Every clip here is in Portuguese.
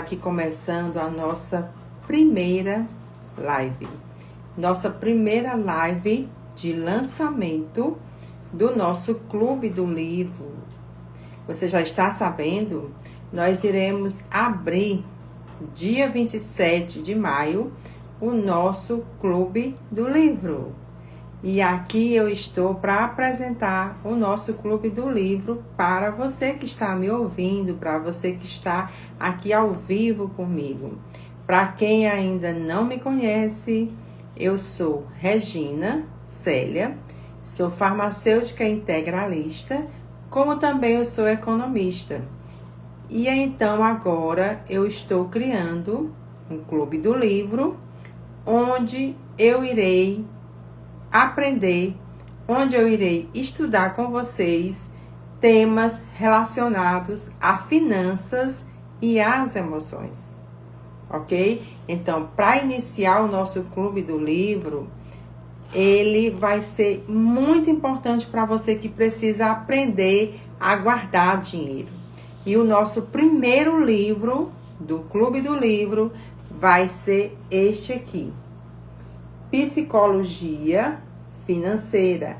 Aqui começando a nossa primeira live. Nossa primeira live de lançamento do nosso Clube do Livro. Você já está sabendo? Nós iremos abrir, dia 27 de maio, o nosso Clube do Livro. E aqui eu estou para apresentar o nosso Clube do Livro para você que está me ouvindo, para você que está aqui ao vivo comigo. Para quem ainda não me conhece, eu sou Regina Célia, sou farmacêutica integralista, como também eu sou economista. E então agora eu estou criando um Clube do Livro, onde eu irei aprender, onde eu irei estudar com vocês temas relacionados a finanças e às emoções, ok? Então, para iniciar o nosso Clube do Livro, ele vai ser muito importante para você que precisa aprender a guardar dinheiro. E o nosso primeiro livro do Clube do Livro vai ser este aqui. Psicologia financeira.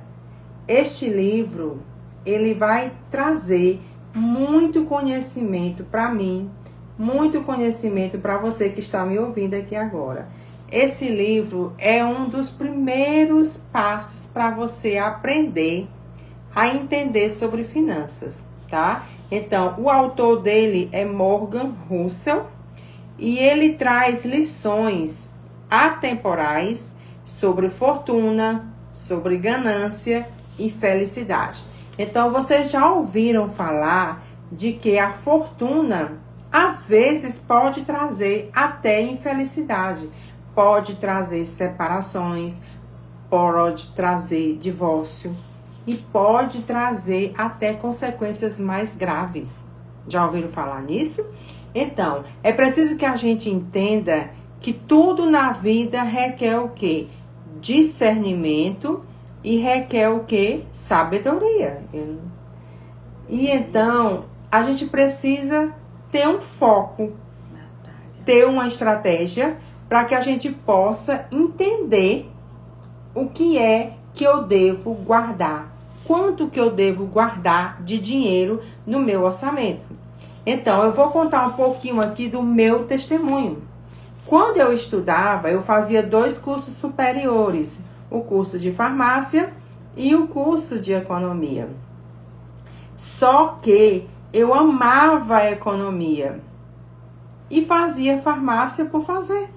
Este livro, ele vai trazer muito conhecimento para mim, muito conhecimento para você que está me ouvindo aqui agora. Esse livro é um dos primeiros passos para você aprender a entender sobre finanças, tá? Então, o autor dele é Morgan Housel e ele traz lições atemporais sobre fortuna, sobre ganância e felicidade. Então, vocês já ouviram falar de que a fortuna, às vezes, pode trazer até infelicidade. Pode trazer separações, pode trazer divórcio e pode trazer até consequências mais graves. Já ouviram falar nisso? Então, é preciso que a gente entenda que tudo na vida requer o quê? Discernimento e requer o quê? Sabedoria. E então, a gente precisa ter um foco, ter uma estratégia para que a gente possa entender o que é que eu devo guardar, quanto que eu devo guardar de dinheiro no meu orçamento. Então, eu vou contar um pouquinho aqui do meu testemunho. Quando eu estudava, eu fazia 2 cursos superiores, o curso de farmácia e o curso de economia. Só que eu amava a economia e fazia farmácia por fazer.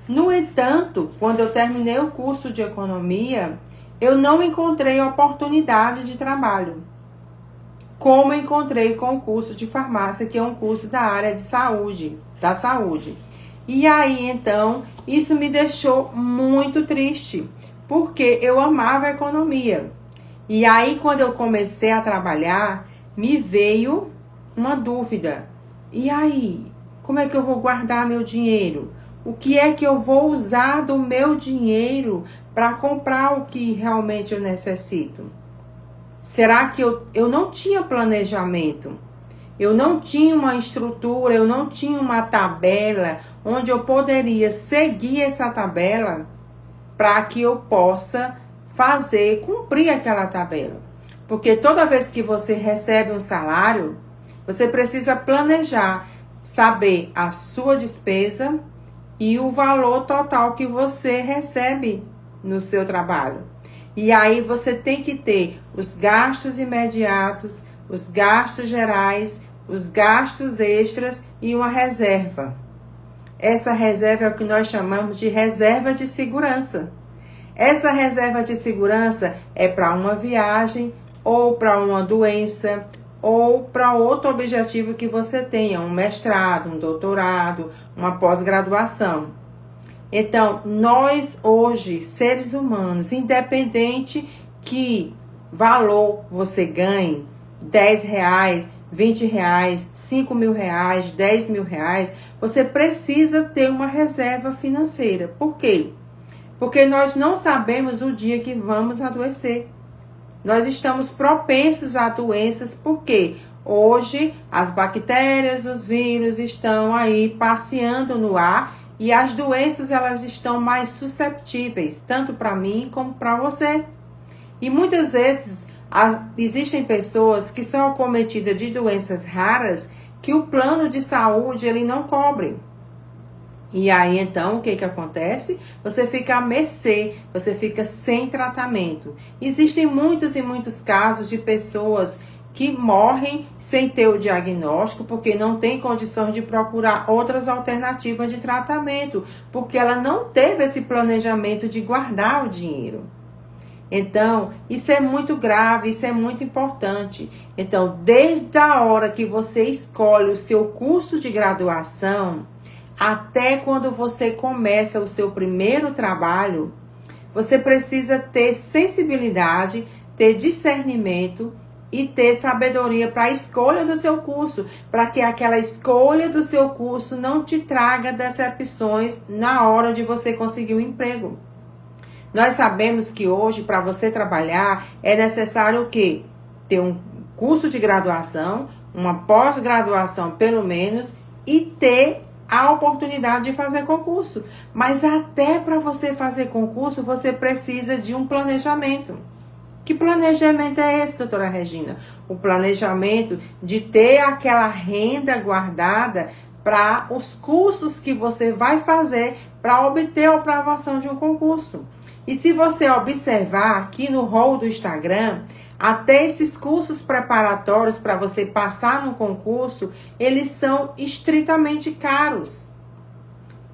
No entanto, quando eu terminei o curso de economia, eu não encontrei oportunidade de trabalho, como encontrei com o curso de farmácia, que é um curso da área de saúde, da saúde. E aí, então, isso me deixou muito triste, porque eu amava a economia. E aí, quando eu comecei a trabalhar, me veio uma dúvida. E aí, como é que eu vou guardar meu dinheiro? O que é que eu vou usar do meu dinheiro para comprar o que realmente eu necessito? Será que eu não tinha planejamento? Eu não tinha uma estrutura, eu não tinha uma tabela onde eu poderia seguir essa tabela para que eu possa cumprir aquela tabela. Porque toda vez que você recebe um salário, você precisa planejar, saber a sua despesa e o valor total que você recebe no seu trabalho. E aí você tem que ter os gastos imediatos, os gastos gerais, os gastos extras e uma reserva. Essa reserva é o que nós chamamos de reserva de segurança. Essa reserva de segurança é para uma viagem, ou para uma doença, ou para outro objetivo que você tenha, um mestrado, um doutorado, uma pós-graduação. Então, nós hoje, seres humanos, independente que valor você ganhe, R$10, R$20, R$5.000, R$10.000, você precisa ter uma reserva financeira. Por quê? Porque nós não sabemos o dia que vamos adoecer. Nós estamos propensos a doenças, por quê? Hoje, as bactérias, os vírus estão aí passeando no ar e as doenças elas estão mais susceptíveis, tanto para mim como para você. E muitas vezes existem pessoas que são acometidas de doenças raras que o plano de saúde ele não cobre. E aí, então, o que acontece? Você fica à mercê, você fica sem tratamento. Existem muitos e muitos casos de pessoas que morrem sem ter o diagnóstico, porque não tem condições de procurar outras alternativas de tratamento, porque ela não teve esse planejamento de guardar o dinheiro. Então, isso é muito grave, isso é muito importante. Então, desde a hora que você escolhe o seu curso de graduação, até quando você começa o seu primeiro trabalho, você precisa ter sensibilidade, ter discernimento e ter sabedoria para a escolha do seu curso, para que aquela escolha do seu curso não te traga decepções na hora de você conseguir um emprego. Nós sabemos que hoje, para você trabalhar, é necessário o quê? Ter um curso de graduação, uma pós-graduação pelo menos, e ter a oportunidade de fazer concurso. Mas até para você fazer concurso, você precisa de um planejamento. Que planejamento é esse, doutora Regina? O planejamento de ter aquela renda guardada para os cursos que você vai fazer para obter a aprovação de um concurso. E se você observar aqui no hall do Instagram, até esses cursos preparatórios para você passar no concurso, eles são estritamente caros.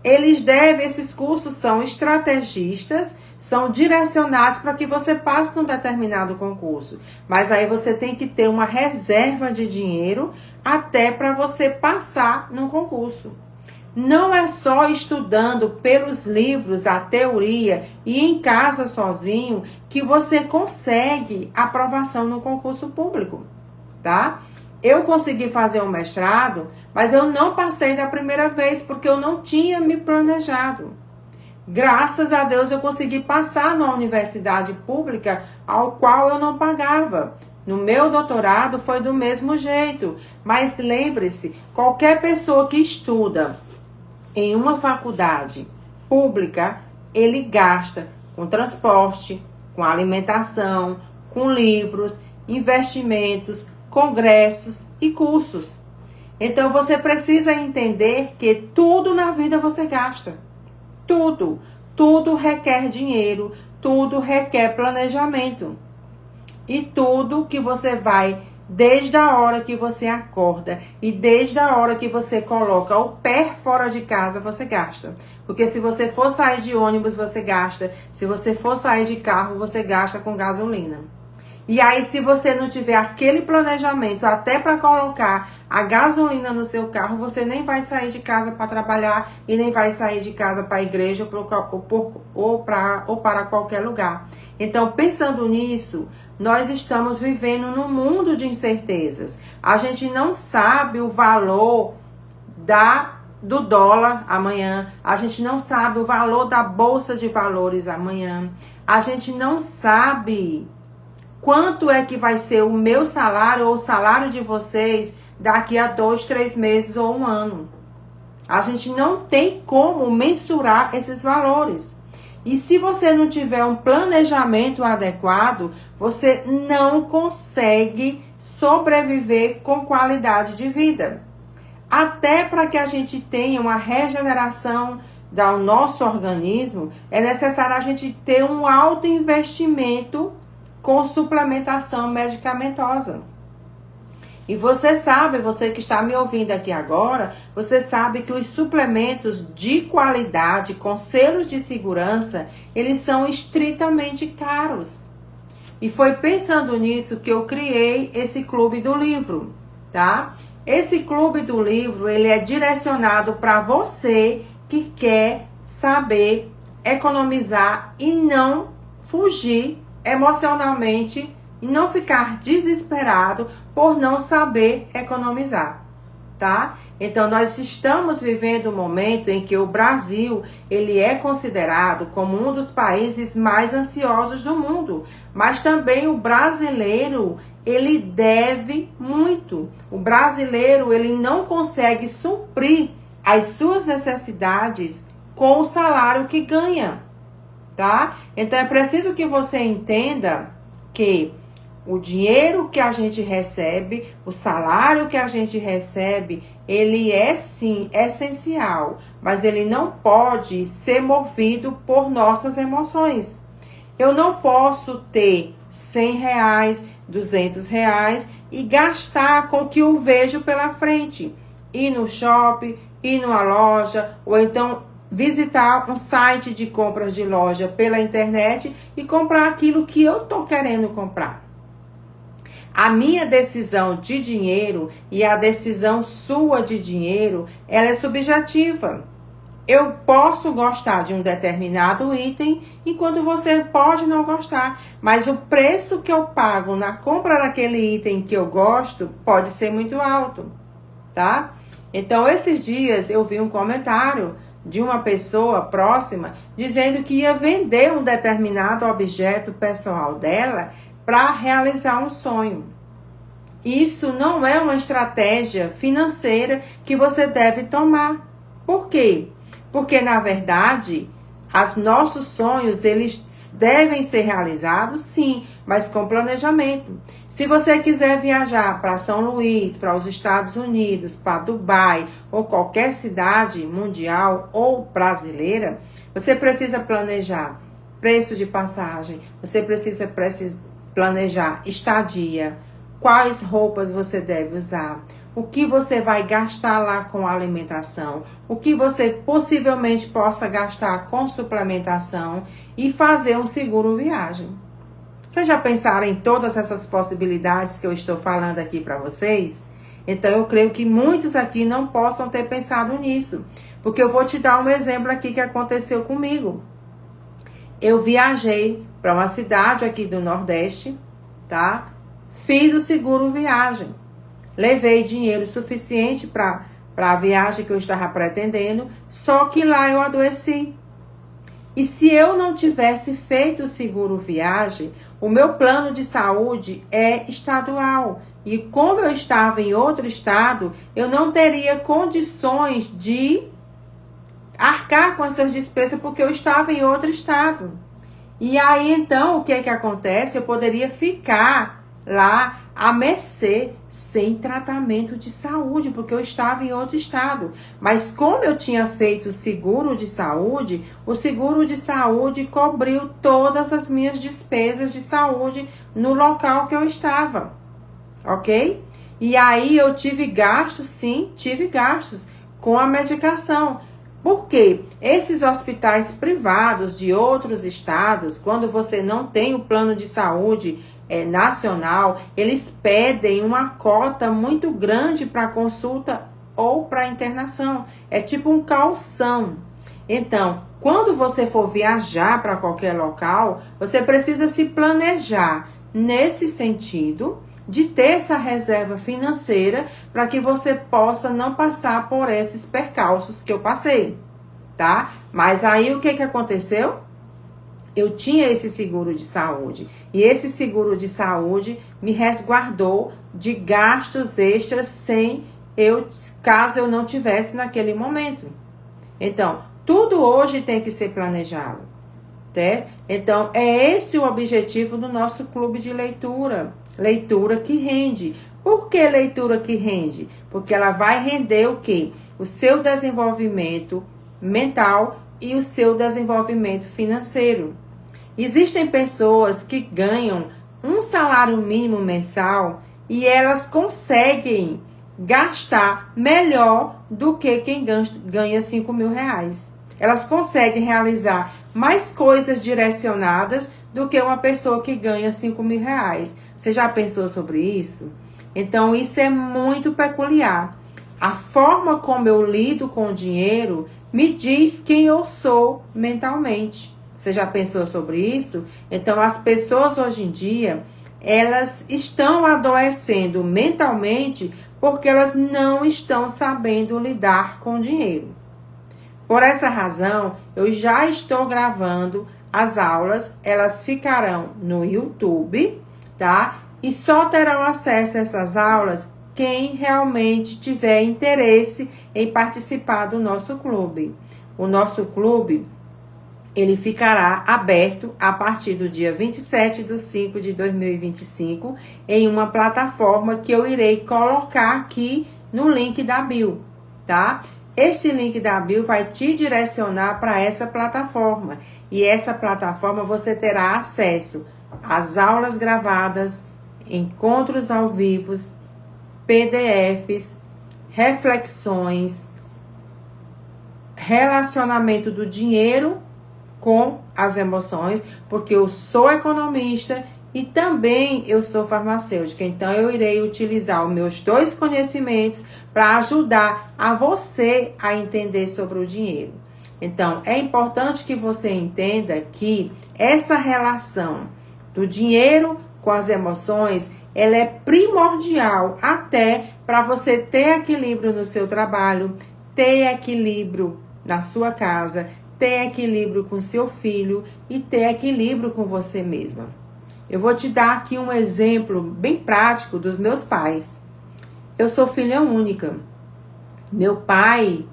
Esses cursos são estrategistas, são direcionados para que você passe num determinado concurso. Mas aí você tem que ter uma reserva de dinheiro até para você passar no concurso. Não é só estudando pelos livros a teoria e em casa sozinho que você consegue aprovação no concurso público, tá? Eu consegui fazer um mestrado, mas eu não passei da primeira vez porque eu não tinha me planejado. Graças a Deus eu consegui passar na universidade pública ao qual eu não pagava. No meu doutorado foi do mesmo jeito, mas lembre-se, qualquer pessoa que estuda em uma faculdade pública, ele gasta com transporte, com alimentação, com livros, investimentos, congressos e cursos. Então, você precisa entender que tudo na vida você gasta. Tudo. Tudo requer dinheiro, tudo requer planejamento. E tudo que você vai, desde a hora que você acorda e desde a hora que você coloca o pé fora de casa, você gasta. Porque se você for sair de ônibus, você gasta. Se você for sair de carro, você gasta com gasolina. E aí, se você não tiver aquele planejamento até para colocar a gasolina no seu carro, você nem vai sair de casa para trabalhar e nem vai sair de casa para a igreja ou para qualquer lugar. Então, pensando nisso, nós estamos vivendo num mundo de incertezas. A gente não sabe o valor do dólar amanhã. A gente não sabe o valor da bolsa de valores amanhã. A gente não sabe quanto é que vai ser o meu salário ou o salário de vocês daqui a 2, 3 meses ou um ano. A gente não tem como mensurar esses valores. E se você não tiver um planejamento adequado, você não consegue sobreviver com qualidade de vida. Até para que a gente tenha uma regeneração do nosso organismo, é necessário a gente ter um alto investimento com suplementação medicamentosa. E você sabe, você que está me ouvindo aqui agora, você sabe que os suplementos de qualidade, com selos de segurança, eles são estritamente caros. E foi pensando nisso que eu criei esse clube do livro, tá? Esse clube do livro, ele é direcionado para você que quer saber economizar e não fugir emocionalmente e não ficar desesperado por não saber economizar. tá? Então, nós estamos vivendo um momento em que o Brasil, ele é considerado como um dos países mais ansiosos do mundo. Mas também o brasileiro, ele deve muito. O brasileiro, ele não consegue suprir as suas necessidades com o salário que ganha, tá? Então, é preciso que você entenda que o dinheiro que a gente recebe, o salário que a gente recebe, ele é sim essencial, mas ele não pode ser movido por nossas emoções. Eu não posso ter R$100, R$200 e gastar com o que eu vejo pela frente. Ir no shopping, ir numa loja, ou então visitar um site de compras de loja pela internet e comprar aquilo que eu estou querendo comprar. A minha decisão de dinheiro e a decisão sua de dinheiro, ela é subjetiva. Eu posso gostar de um determinado item, enquanto você pode não gostar. Mas o preço que eu pago na compra daquele item que eu gosto pode ser muito alto, tá? Então, esses dias eu vi um comentário de uma pessoa próxima dizendo que ia vender um determinado objeto pessoal dela para realizar um sonho. Isso não é uma estratégia financeira que você deve tomar. Por quê? Porque, na verdade, os nossos sonhos, eles devem ser realizados, sim, mas com planejamento. Se você quiser viajar para São Luís, para os Estados Unidos, para Dubai, ou qualquer cidade mundial ou brasileira, você precisa planejar preço de passagem, você precisa planejar estadia, quais roupas você deve usar, o que você vai gastar lá com alimentação, o que você possivelmente possa gastar com suplementação e fazer um seguro viagem. Vocês já pensaram em todas essas possibilidades que eu estou falando aqui para vocês? Então, eu creio que muitos aqui não possam ter pensado nisso, porque eu vou te dar um exemplo aqui que aconteceu comigo. Eu viajei para uma cidade aqui do Nordeste, tá? Fiz o seguro viagem. Levei dinheiro suficiente para a viagem que eu estava pretendendo, só que lá eu adoeci. E se eu não tivesse feito o seguro viagem, o meu plano de saúde é estadual. E como eu estava em outro estado, eu não teria condições de arcar com essas despesas porque eu estava em outro estado. E aí, então, o que é que acontece? Eu poderia ficar lá à mercê, sem tratamento de saúde, porque eu estava em outro estado. Mas como eu tinha feito o seguro de saúde cobriu todas as minhas despesas de saúde no local que eu estava, ok? E aí eu tive gastos, sim, tive gastos com a medicação. Por quê? Esses hospitais privados de outros estados, quando você não tem o plano de saúde nacional, eles pedem uma cota muito grande para consulta ou para internação. É tipo um calção. Então, quando você for viajar para qualquer local, você precisa se planejar nesse sentido de ter essa reserva financeira para que você possa não passar por esses percalços que eu passei, tá? Mas aí o que aconteceu? Eu tinha esse seguro de saúde e esse seguro de saúde me resguardou de gastos extras caso eu não tivesse naquele momento. Então, tudo hoje tem que ser planejado, certo? Então, é esse o objetivo do nosso clube de leitura. Leitura que rende. Por que leitura que rende? Porque ela vai render o quê? O seu desenvolvimento mental e o seu desenvolvimento financeiro. Existem pessoas que ganham um salário mínimo mensal e elas conseguem gastar melhor do que quem ganha 5 mil reais. Elas conseguem realizar mais coisas direcionadas do que uma pessoa que ganha 5 mil reais. Você já pensou sobre isso? Então, isso é muito peculiar. A forma como eu lido com o dinheiro me diz quem eu sou mentalmente. Você já pensou sobre isso? Então, as pessoas hoje em dia, elas estão adoecendo mentalmente porque elas não estão sabendo lidar com o dinheiro. Por essa razão, eu já estou gravando as aulas, elas ficarão no YouTube, tá? E só terão acesso a essas aulas quem realmente tiver interesse em participar do nosso clube. O nosso clube, ele ficará aberto a partir do dia 27/5/2025 em uma plataforma que eu irei colocar aqui no link da bio, tá? Este link da bio vai te direcionar para essa plataforma. E essa plataforma você terá acesso às aulas gravadas, encontros ao vivo, PDFs, reflexões, relacionamento do dinheiro com as emoções, porque eu sou economista e também eu sou farmacêutica. Então, eu irei utilizar os meus dois conhecimentos para ajudar a você a entender sobre o dinheiro. Então, é importante que você entenda que essa relação do dinheiro com as emoções, ela é primordial até para você ter equilíbrio no seu trabalho, ter equilíbrio na sua casa, ter equilíbrio com seu filho e ter equilíbrio com você mesma. Eu vou te dar aqui um exemplo bem prático dos meus pais. Eu sou filha única. Meu pai,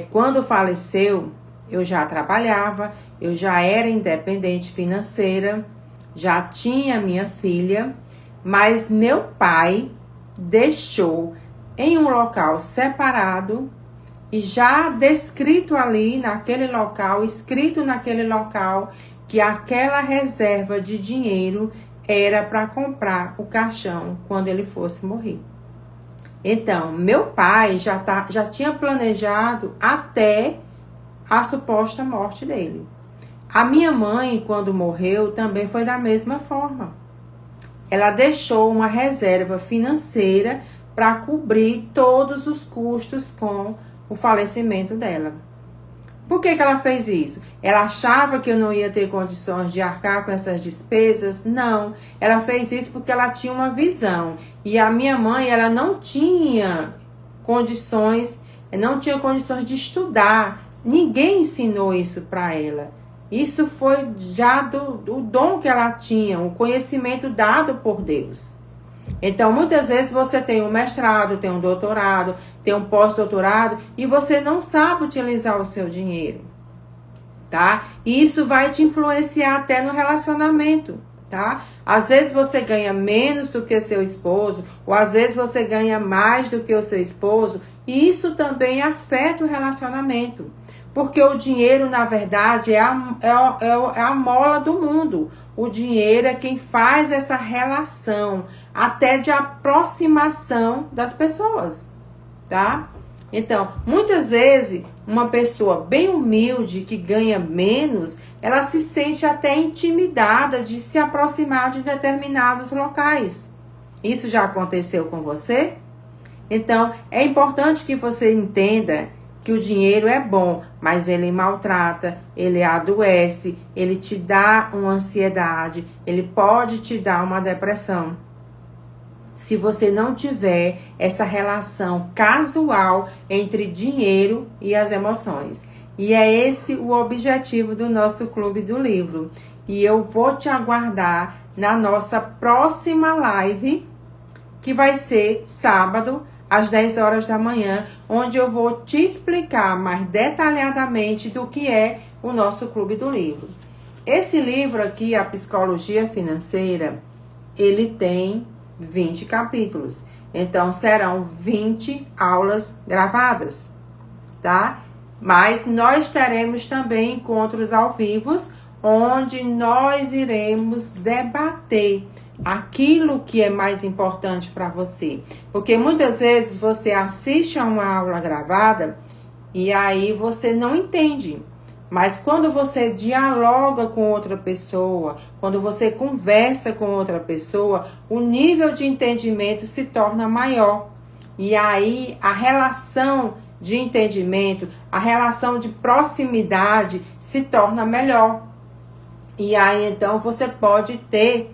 quando faleceu, eu já trabalhava, eu já era independente financeira, já tinha minha filha, mas meu pai deixou em um local separado e já descrito ali naquele local, escrito naquele local, que aquela reserva de dinheiro era para comprar o caixão quando ele fosse morrer. Então, meu pai já tinha planejado até a suposta morte dele. A minha mãe, quando morreu, também foi da mesma forma. Ela deixou uma reserva financeira para cobrir todos os custos com o falecimento dela. Por que ela fez isso? Ela achava que eu não ia ter condições de arcar com essas despesas? Não. Ela fez isso porque ela tinha uma visão. E a minha mãe, ela não tinha condições de estudar. Ninguém ensinou isso para ela. Isso foi já do dom que ela tinha, o conhecimento dado por Deus. Então, muitas vezes você tem um mestrado, tem um doutorado, tem um pós-doutorado e você não sabe utilizar o seu dinheiro, tá? E isso vai te influenciar até no relacionamento, tá? Às vezes você ganha menos do que o seu esposo, ou às vezes você ganha mais do que o seu esposo, e isso também afeta o relacionamento. Porque o dinheiro, na verdade, é a mola do mundo. O dinheiro é quem faz essa relação, até de aproximação das pessoas, tá? Então, muitas vezes, uma pessoa bem humilde, que ganha menos, ela se sente até intimidada de se aproximar de determinados locais. Isso já aconteceu com você? Então, é importante que você entenda que o dinheiro é bom, mas ele maltrata, ele adoece, ele te dá uma ansiedade, ele pode te dar uma depressão. Se você não tiver essa relação casual entre dinheiro e as emoções. E é esse o objetivo do nosso Clube do Livro. E eu vou te aguardar na nossa próxima live, que vai ser sábado, às 10 horas da manhã, onde eu vou te explicar mais detalhadamente do que é o nosso Clube do Livro. Esse livro aqui, A Psicologia Financeira, ele tem 20 capítulos. Então, serão 20 aulas gravadas, tá? Mas nós teremos também encontros ao vivo, onde nós iremos debater aquilo que é mais importante para você. Porque muitas vezes você assiste a uma aula gravada e aí você não entende. Mas quando você dialoga com outra pessoa, quando você conversa com outra pessoa, o nível de entendimento se torna maior. E aí a relação de entendimento, a relação de proximidade se torna melhor. E aí então você pode ter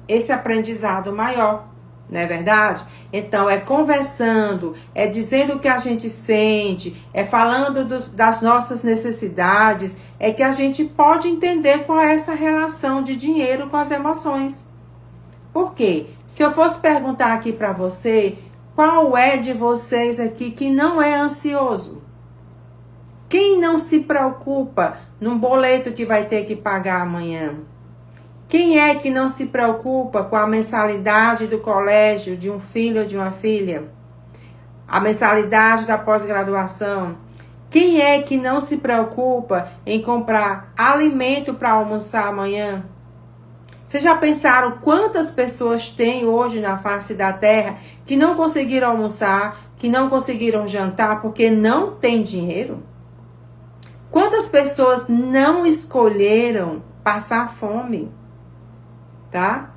esse aprendizado maior, Não é verdade? Então, é conversando, é dizendo o que a gente sente, é falando das nossas necessidades, é que a gente pode entender qual é essa relação de dinheiro com as emoções. Por quê? Se eu fosse perguntar aqui para você, qual é de vocês aqui que não é ansioso? Quem não se preocupa num boleto que vai ter que pagar amanhã? Quem é que não se preocupa com a mensalidade do colégio de um filho ou de uma filha? A mensalidade da pós-graduação? Quem é que não se preocupa em comprar alimento para almoçar amanhã? Vocês já pensaram quantas pessoas tem hoje na face da terra que não conseguiram almoçar, que não conseguiram jantar porque não tem dinheiro? Quantas pessoas não escolheram passar fome? Tá?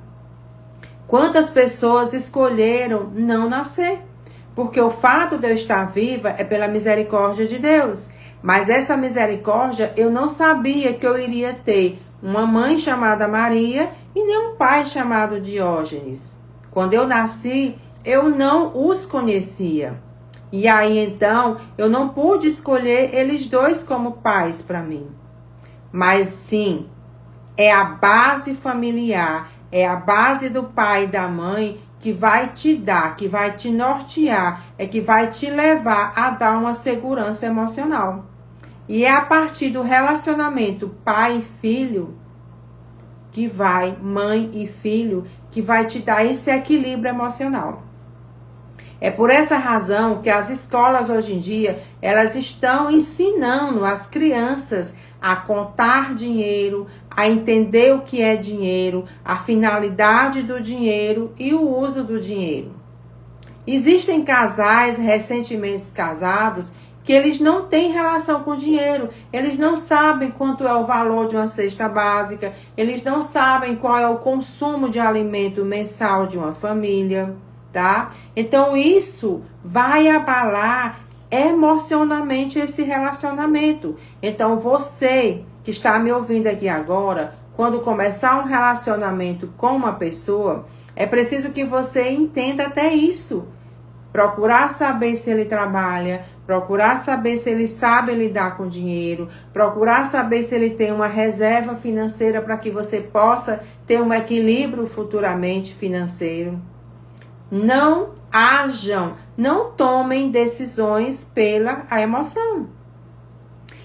Quantas pessoas escolheram não nascer? Porque o fato de eu estar viva é pela misericórdia de Deus. Mas essa misericórdia eu não sabia que eu iria ter uma mãe chamada Maria e nem um pai chamado Diógenes. Quando eu nasci, eu não os conhecia. E aí então eu não pude escolher eles dois como pais para mim. Mas sim, é a base familiar, é a base do pai e da mãe que vai te dar, que vai te nortear, é que vai te levar a dar uma segurança emocional. E é a partir do relacionamento pai e filho, que vai, mãe e filho, que vai te dar esse equilíbrio emocional. É por essa razão que as escolas hoje em dia, elas estão ensinando as crianças a contar dinheiro, a entender o que é dinheiro, a finalidade do dinheiro e o uso do dinheiro. Existem casais recentemente casados que eles não têm relação com dinheiro, eles não sabem quanto é o valor de uma cesta básica, eles não sabem qual é o consumo de alimento mensal de uma família. Tá? Então isso vai abalar emocionalmente esse relacionamento. Então você que está me ouvindo aqui agora, quando começar um relacionamento com uma pessoa, é preciso que você entenda até isso. Procurar saber se ele trabalha, procurar saber se ele sabe lidar com dinheiro, procurar saber se ele tem uma reserva financeira para que você possa ter um equilíbrio futuramente financeiro. Não ajam, não tomem decisões pela emoção.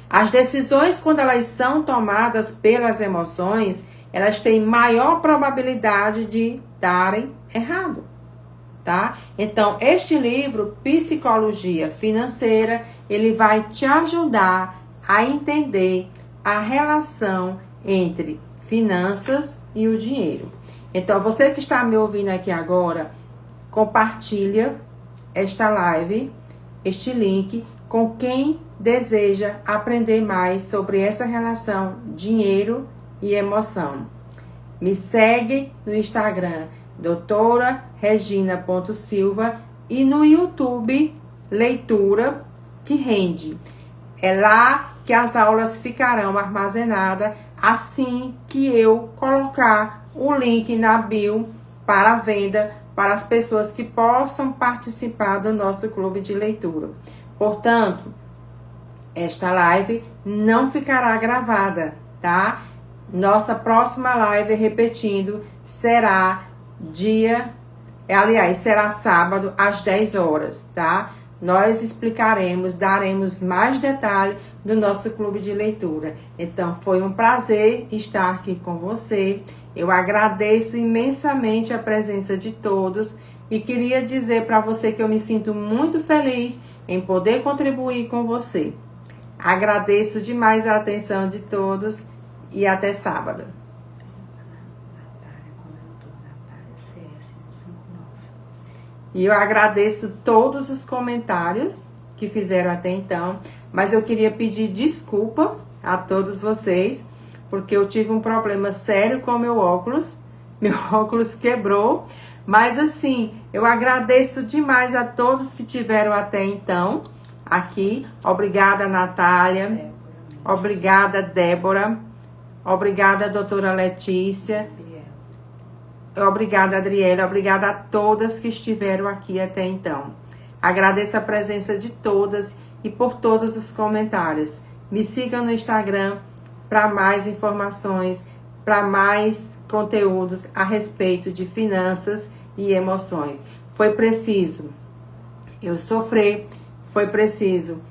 As decisões, quando elas são tomadas pelas emoções, elas têm maior probabilidade de darem errado, tá? Então, este livro, Psicologia Financeira, ele vai te ajudar a entender a relação entre finanças e o dinheiro. Então, você que está me ouvindo aqui agora, compartilha esta live, este link, com quem deseja aprender mais sobre essa relação dinheiro e emoção. Me segue no Instagram, doutoraregina.silva, e no YouTube, Leitura que Rende. É lá que as aulas ficarão armazenadas assim que eu colocar o link na bio para venda para as pessoas que possam participar do nosso clube de leitura. Portanto, esta live não ficará gravada, tá? Nossa próxima live, repetindo, será será sábado às 10 horas, tá? Nós explicaremos, daremos mais detalhes do nosso clube de leitura. Então, foi um prazer estar aqui com você. Eu agradeço imensamente a presença de todos e queria dizer para você que eu me sinto muito feliz em poder contribuir com você. Agradeço demais a atenção de todos e até sábado. E eu agradeço todos os comentários que fizeram até então, mas eu queria pedir desculpa a todos vocês, porque eu tive um problema sério com meu óculos quebrou, mas assim, eu agradeço demais a todos que tiveram até então aqui. Obrigada, Natália, obrigada, Débora, obrigada, doutora Letícia, Obrigada, Adriele. Obrigada a todas que estiveram aqui até então. Agradeço a presença de todas e por todos os comentários. Me sigam no Instagram para mais informações, para mais conteúdos a respeito de finanças e emoções. Foi preciso eu sofrer, foi preciso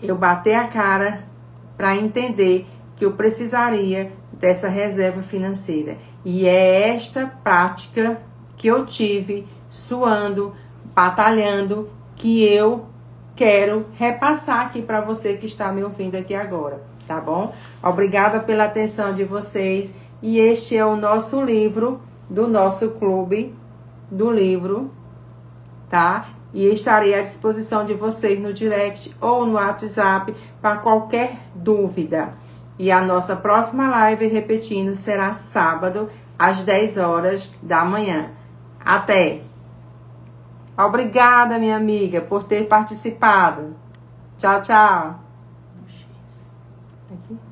eu bater a cara para entender que eu precisaria dessa reserva financeira. E é esta prática que eu tive, suando, batalhando, que eu quero repassar aqui para você que está me ouvindo aqui agora, tá bom? Obrigada pela atenção de vocês. E este é o nosso livro, do nosso clube do livro, tá? E estarei à disposição de vocês no direct ou no WhatsApp para qualquer dúvida. E a nossa próxima live, repetindo, será sábado, às 10 horas da manhã. Até! Obrigada, minha amiga, por ter participado. Tchau, tchau. Aqui.